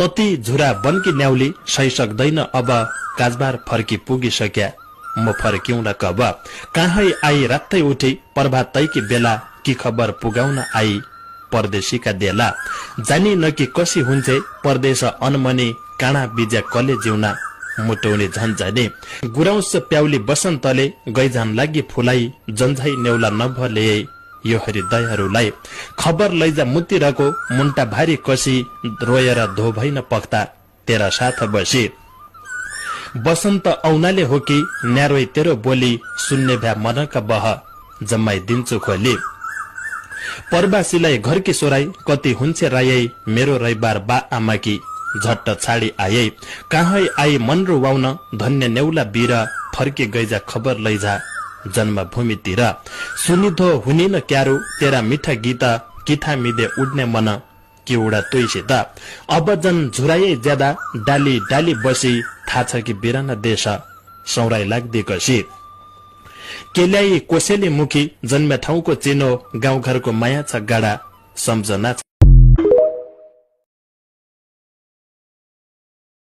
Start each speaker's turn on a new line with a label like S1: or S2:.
S1: तती झुरा बनकी न्याउली सही सक्दैन अब काजबार फर्की पुगिसक्या म फर्क्यौला कब कहाँ आई रातै उठी प्रभात तैकी बेला की खबर पुगाउन आई परदेशीका देला जानी न कि कसी हुन्छे परदेश अनमनी काँडा बिज्या कले जिउना मुटौने झन्झने गुराउँछ प्याउली बसन्तले गैजान लागि फुलाई जन्झै नेउला नभले यो हृदयहरूलाई खबर लैजा मुतिरको मुन्टा भारी कसी रोएर धो भइन पख्ता तेरा साथ बसी बसन्त औनाले हो कि न्यारोई तेरो बोली सुन्ने भ्या मनका बह जम्माइ दिन्छु खोली परबासीलाई घरकी सोराई कति हुन्छ रायै मेरो रैबार बा आमाकी झट्ट छाडी आए कहाँ आई मन रुवाउन धन्य नेउला बीर फर्के गैजा खबर लैजा जन्मभूमितिर सुनिधो हुने न क्यारो तेरा मिठा गीत किथा मिदे उड्ने मन कि उडा तोइसित अब जन झुराए ज्यादा डाली डाली बसी थाहा छ कि बिराना देश सौराई लाग्दै कसी केल्याई कोसेली मुखी जन्मे ठाउँको चिनो गाउँघरको माया छ गाडा सम्झना